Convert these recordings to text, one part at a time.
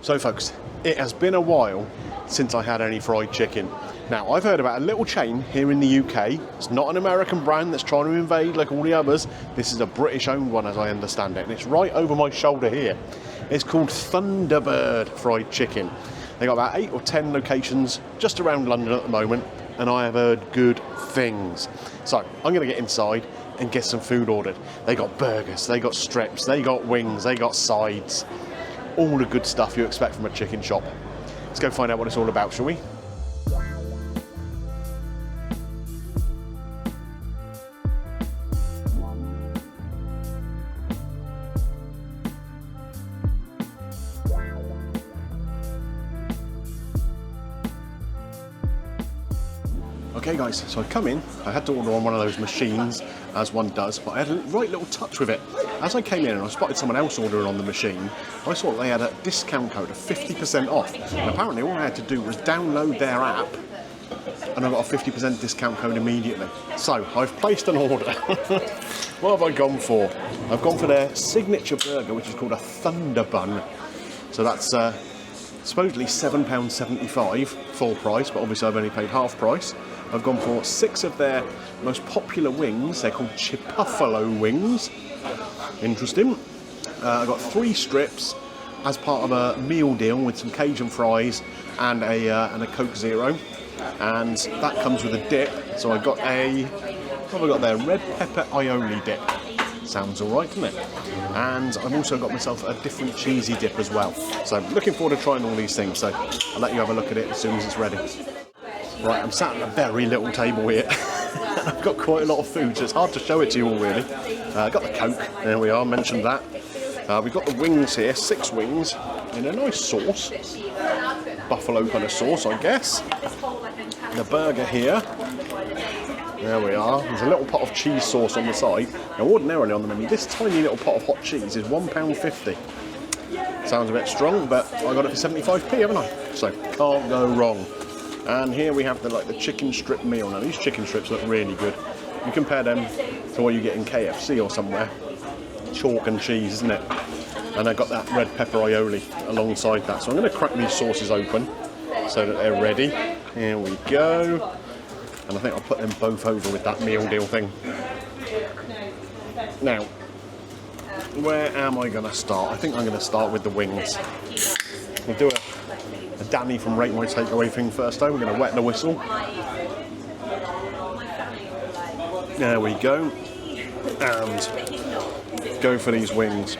So folks, it has been a while since I had any fried chicken. Now, I've heard about a little chain here in the UK. It's not an American brand that's trying to invade like all the others. This is a British-owned one, as I understand it, and it's right over my shoulder here. It's called Thunderbird Fried Chicken. They got about 8 or 10 locations just around London at the moment, and I have heard good things. So, I'm going to get inside and get some food ordered. They got burgers, they got strips, they got wings, they got sides. All the good stuff you expect from a chicken shop. Let's go find out what it's all about, shall we? Okay guys, so I've come in, I had to order on one of those machines, as one does, but I had a right little touch with it. As I came in and I spotted someone else ordering on the machine, I saw they had a discount code of 50% off. And apparently all I had to do was download their app, and I got a 50% discount code immediately. So, I've placed an order. What have I gone for? I've gone for their signature burger, which is called a Thunder Bun. So that's supposedly £7.75 full price, but obviously I've only paid half price. I've gone for 6 of their most popular wings. They're called chipuffalo wings. Interesting. I've got 3 strips as part of a meal deal with some Cajun fries and a Coke Zero. And that comes with a dip. So I got what have I got there? Red pepper aioli dip. Sounds alright, doesn't it? And I've also got myself a different cheesy dip as well. So looking forward to trying all these things. So I'll let you have a look at it as soon as it's ready. Right, I'm sat at a very little table here. I've got quite a lot of food, so it's hard to show it to you all really. I've got the Coke, there we are, mentioned that. We've got the wings here, 6 wings, in a nice sauce. Buffalo kind of sauce, I guess. The burger here. There we are. There's a little pot of cheese sauce on the side. Now ordinarily on the menu, this tiny little pot of hot cheese is £1.50. Sounds a bit strong, but I got it for 75p, haven't I? So, can't go wrong. And here we have the chicken strip meal. Now these chicken strips look really good. You compare them to what you get in KFC or somewhere. Chalk and cheese, isn't it? And I've got that red pepper aioli alongside that. So I'm going to crack these sauces open so that they're ready. Here we go. And I think I'll put them both over with that meal deal thing. Now, where am I going to start? I think I'm going to start with the wings. We'll do a Danny from Rate My Takeaway thing first though. We're going to wet the whistle. There we go. And go for these wings.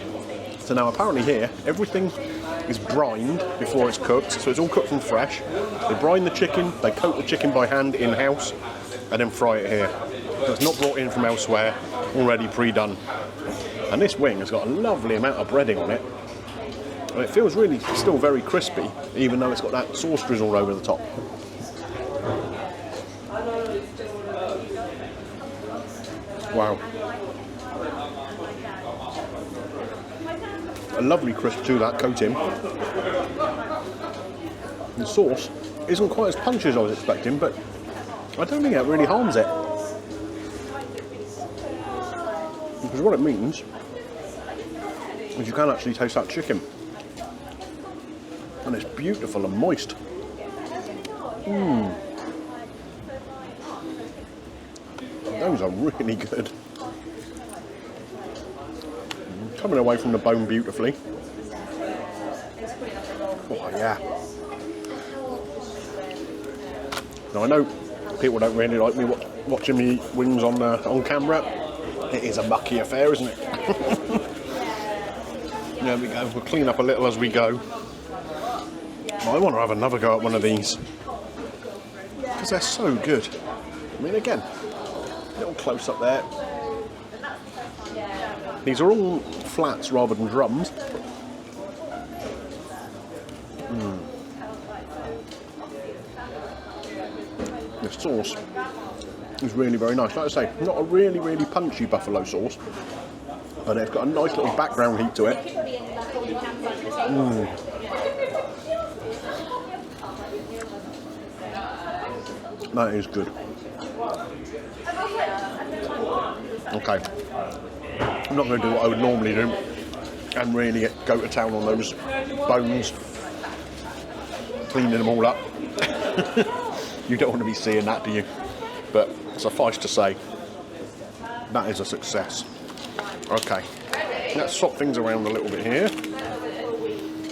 So now apparently here, everything is brined before it's cooked. So it's all cooked from fresh. They brine the chicken, they coat the chicken by hand in-house, and then fry it here. So it's not brought in from elsewhere, already pre-done. And this wing has got a lovely amount of breading on it. And it feels really still very crispy, even though it's got that sauce drizzled over the top. Wow. A lovely crisp to that coating. The sauce isn't quite as punchy as I was expecting, but I don't think that really harms it. Because what it means is you can actually taste that chicken. And it's beautiful and moist. Those are really good. Coming away from the bone beautifully. Oh yeah. Now I know people don't really like me watching me eat wings on camera. It is a mucky affair, isn't it? There we go. We'll clean up a little as we go. I want to have another go at one of these because they're so good. I mean, again, a little close up there. These are all flats rather than drums. The sauce is really very nice. Like I say, not a really, really punchy buffalo sauce, but it's got a nice little background heat to it. That is good. Okay. I'm not going to do what I would normally do and really go to town on those bones. cleaning them all up. You don't want to be seeing that, do you? But suffice to say, that is a success. Okay, let's swap things around a little bit here.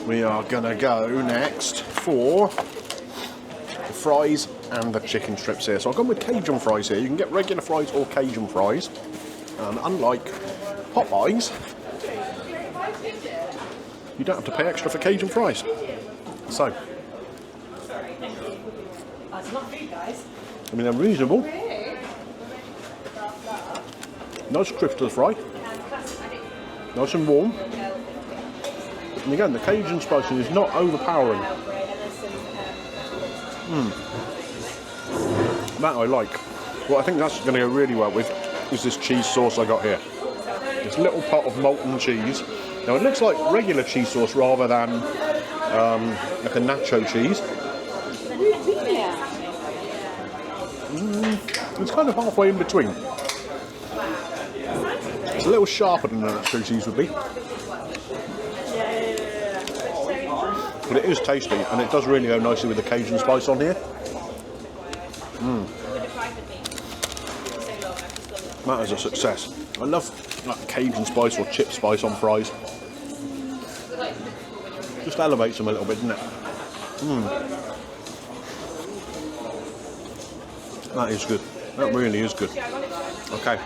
We are gonna go next for the fries and the chicken strips here. So I've gone with Cajun fries here. You can get regular fries or Cajun fries. And unlike Popeyes, you don't have to pay extra for Cajun fries. So, I mean, they're reasonable. Nice crisp to the fry. Nice and warm. And again, the Cajun spices is not overpowering. That I like. What I think that's going to go really well with is this cheese sauce I got here. This little pot of molten cheese. Now it looks like regular cheese sauce rather than like a nacho cheese. It's kind of halfway in between. It's a little sharper than a nacho cheese would be. But it is tasty, and it does really go nicely with the Cajun spice on here. That is a success. I love like Cajun spice or chip spice on fries. Just elevates them a little bit, doesn't it? That is good. That really is good. Okay.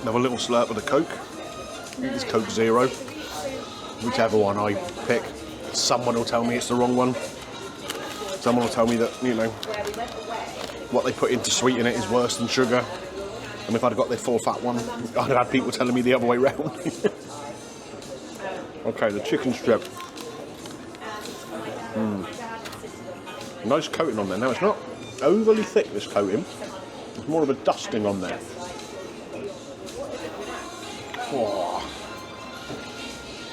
Have a little slurp of the Coke. This Coke Zero. Whichever one I pick, someone will tell me it's the wrong one. Someone will tell me that, you know, what they put in to sweeten it is worse than sugar. And if I'd got the full fat one, I'd have had people telling me the other way round. Okay, the chicken strip. Nice coating on there. Now it's not overly thick, this coating. It's more of a dusting on there. Oh.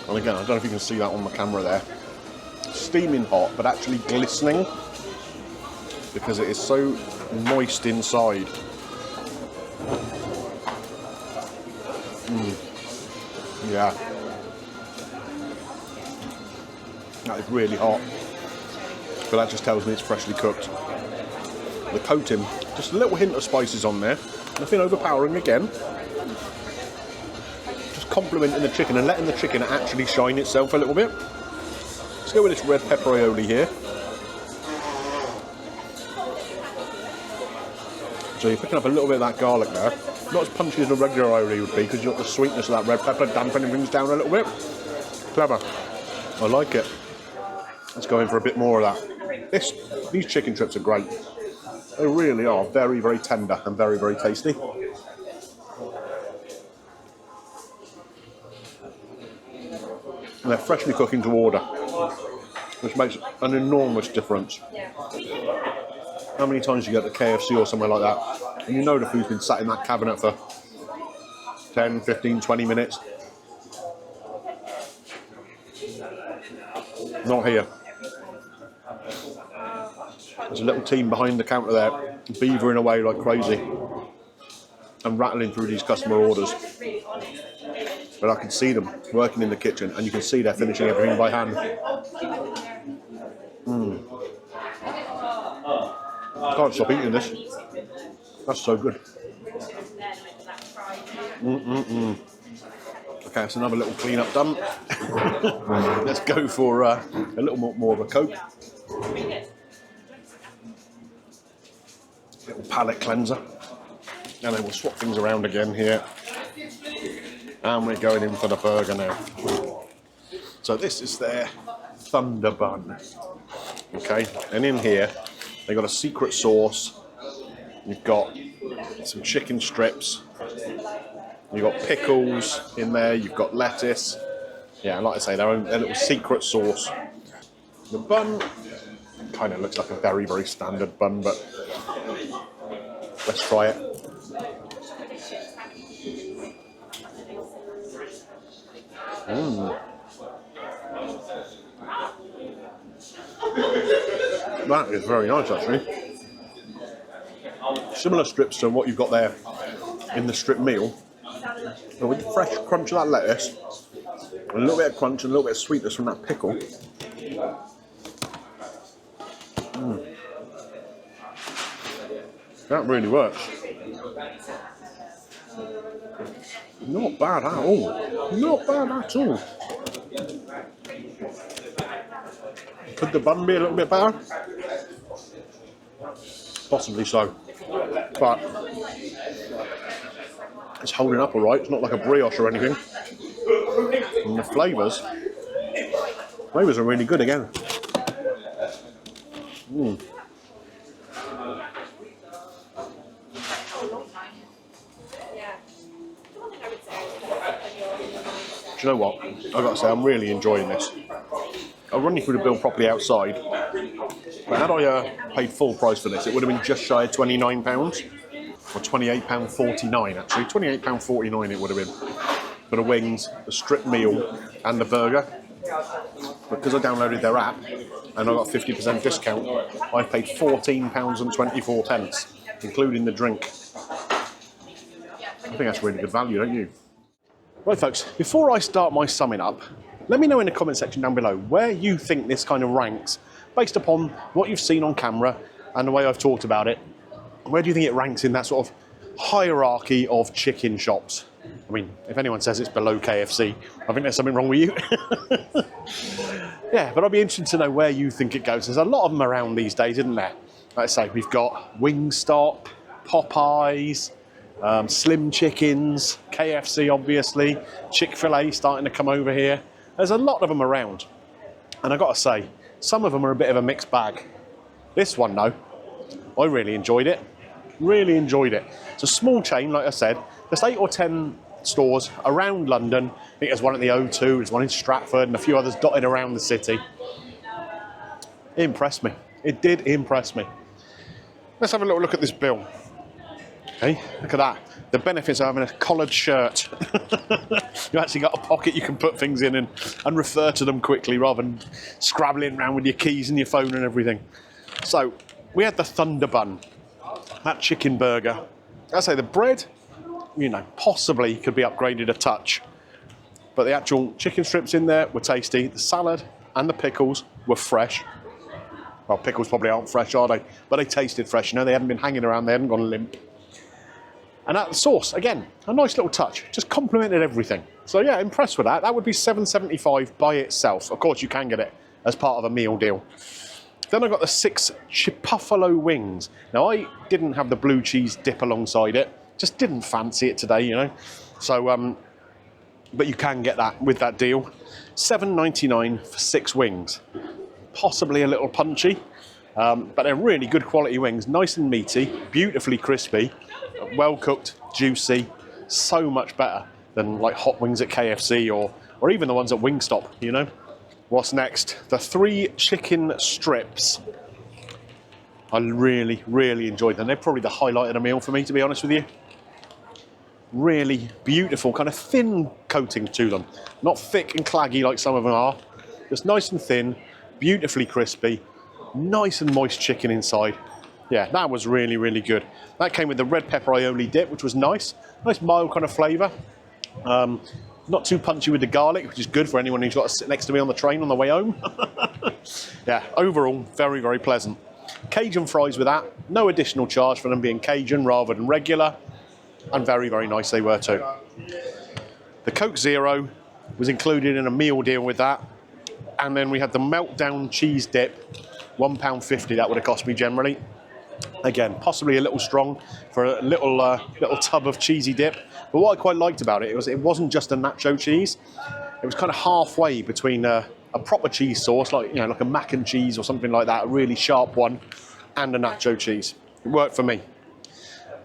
And again, I don't know if you can see that on the camera there. Steaming hot, but actually glistening because it is so moist inside. Yeah. That is really hot. But that just tells me it's freshly cooked. The coating, just a little hint of spices on there. Nothing overpowering again. Just complementing the chicken and letting the chicken actually shine itself a little bit. Let's go with this red pepper aioli here. So you're picking up a little bit of that garlic there. Not as punchy as a regular aioli would be because you've got the sweetness of that red pepper dampening things down a little bit. Clever. I like it. Let's go in for a bit more of that. These chicken strips are great. They really are very, very tender and very, very tasty. And they're freshly cooking to order, which makes an enormous difference. How many times you get to KFC or somewhere like that, and you know the food's been sat in that cabinet for 10, 15, 20 minutes. Not here. There's a little team behind the counter there, beavering away like crazy and rattling through these customer orders. But I can see them working in the kitchen, and you can see they're finishing everything by hand. Can't stop eating this. That's so good. Okay, that's another little clean up done. Let's go for a little more of a Coke. Little palate cleanser. And then we'll swap things around again here. And we're going in for the burger now. So this is their Thunder Bun. Okay, and in here they've got a secret sauce. You've got some chicken strips. You've got pickles in there. You've got lettuce. Yeah, like I say, their little secret sauce. The bun kind of looks like a very, very standard bun, but let's try it. That is very nice, actually. Similar strips to what you've got there in the strip meal, but with the fresh crunch of that lettuce A little bit of crunch and a little bit of sweetness from that pickle. That really works. Not bad at all. Not bad at all. Could the bun be a little bit better? Possibly so. But it's holding up all right. It's not like a brioche or anything. And the flavours are really good again. Mm. Do you know what? I've got to say, I'm really enjoying this. I'll run you through the bill properly outside. But had I paid full price for this, it would have been just shy of £29. Or £28.49 actually. £28.49 it would have been. For the wings, the strip meal and the burger. Because I downloaded their app and I got a 50% discount, I paid £14.24, including the drink. I think that's really good value, don't you? Right folks, before I start my summing up, let me know in the comment section down below where you think this kind of ranks based upon what you've seen on camera and the way I've talked about it. Where do you think it ranks in that sort of hierarchy of chicken shops? I mean, if anyone says it's below KFC, I think there's something wrong with you. Yeah, but I'd be interested to know where you think it goes. There's a lot of them around these days, isn't there? Like I say, we've got Wingstop, Popeyes, Slim Chickens, KFC obviously, Chick-fil-A starting to come over here. There's a lot of them around. And I've got to say, some of them are a bit of a mixed bag. This one though, I really enjoyed it. Really enjoyed it. It's a small chain, like I said. There's 8 or 10 stores around London. I think there's one at the O2, there's one in Stratford, and a few others dotted around the city. It impressed me. It did impress me. Let's have a little look at this bill. Okay, look at that. The benefits of having a collared shirt. You actually got a pocket you can put things in and refer to them quickly rather than scrabbling around with your keys and your phone and everything. So, we had the Thunder Bun, that chicken burger. I say the bread, you know, possibly could be upgraded a touch. But the actual chicken strips in there were tasty. The salad and the pickles were fresh. Well, pickles probably aren't fresh, are they? But they tasted fresh, you know, they hadn't been hanging around, they hadn't gone limp. And that sauce, again, a nice little touch, just complemented everything. So yeah, impressed with that. That would be £7.75 by itself. Of course, you can get it as part of a meal deal. Then I got the 6 chipuffalo wings. Now, I didn't have the blue cheese dip alongside it. Just didn't fancy it today, you know. So, but you can get that with that deal. £7.99 for 6 wings. Possibly a little punchy, but they're really good quality wings. Nice and meaty, beautifully crispy, well cooked, juicy. So much better than like hot wings at KFC or even the ones at Wingstop, you know. What's next? The 3 chicken strips. I really, really enjoyed them. They're probably the highlight of the meal for me, to be honest with you. Really beautiful, kind of thin coating to them. Not thick and claggy like some of them are. Just nice and thin, beautifully crispy, nice and moist chicken inside. Yeah, that was really, really good. That came with the red pepper aioli dip, which was nice. Nice mild kind of flavour. Not too punchy with the garlic, which is good for anyone who's got to sit next to me on the train on the way home. Yeah, overall, very, very pleasant. Cajun fries with that. No additional charge for them being Cajun rather than regular. And very, very nice they were too. The Coke Zero was included in a meal deal with that. And then we had the Meltdown cheese dip, £1.50 that would have cost me generally. Again, possibly a little strong for a little tub of cheesy dip. But what I quite liked about it was it wasn't just a nacho cheese. It was kind of halfway between a proper cheese sauce, like, you know, like a mac and cheese or something like that, a really sharp one, and a nacho cheese. It worked for me.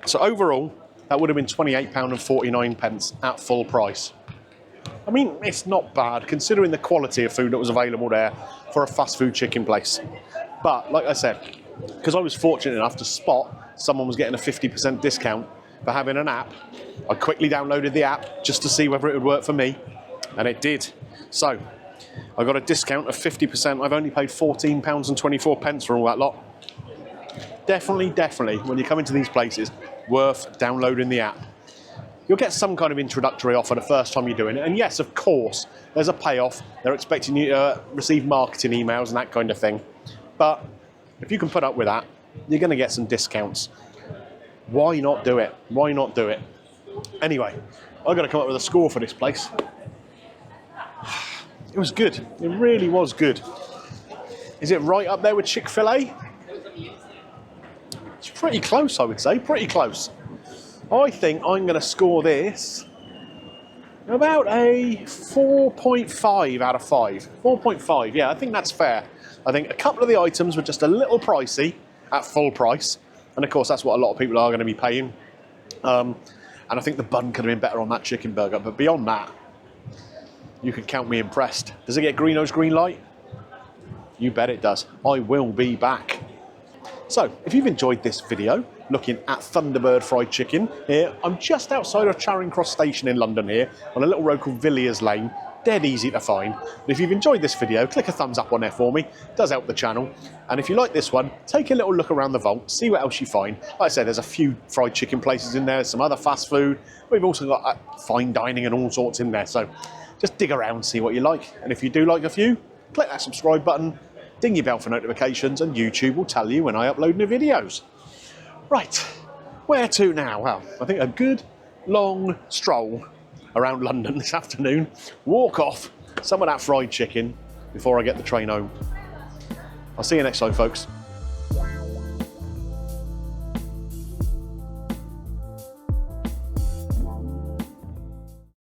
So overall, that would have been £28.49 at full price. I mean, it's not bad considering the quality of food that was available there for a fast food chicken place. But like I said, because I was fortunate enough to spot someone was getting a 50% discount for having an app, I quickly downloaded the app just to see whether it would work for me, and it did. So I got a discount of 50%. I've only paid £14.24 for all that lot. Definitely, when you come into these places, worth downloading the app. you'll get some kind of introductory offer the first time you're doing it. And yes, of course, there's a payoff. They're expecting you to receive marketing emails and that kind of thing. But if you can put up with that, you're going to get some discounts. Why not do it? Why not do it? Anyway, I've got to come up with a score for this place. It was good. It really was good. Is it right up there with Chick-fil-A? It's pretty close, I would say. Pretty close. I think I'm going to score this about a 4.5 out of 5. 4.5, yeah, I think that's fair. I think a couple of the items were just a little pricey at full price. And of course, that's what a lot of people are going to be paying. And I think the bun could have been better on that chicken burger. But beyond that, you can count me impressed. Does it get Greeno's green light? You bet it does. I will be back. So, if you've enjoyed this video, looking at Thunderbird Fried Chicken here, I'm just outside of Charing Cross Station in London here, on a little road called Villiers Lane. Dead easy to find. And if you've enjoyed this video, click a thumbs up on there for me. It does help the channel. And if you like this one, take a little look around the vault, see what else you find. Like I said, there's a few fried chicken places in there, some other fast food. We've also got fine dining and all sorts in there. So just dig around, see what you like. And if you do like a few, click that subscribe button, ding your bell for notifications, and YouTube will tell you when I upload new videos. Right, where to now? Well, I think a good long stroll around London this afternoon, walk off some of that fried chicken before I get the train home. I'll see you next time, folks.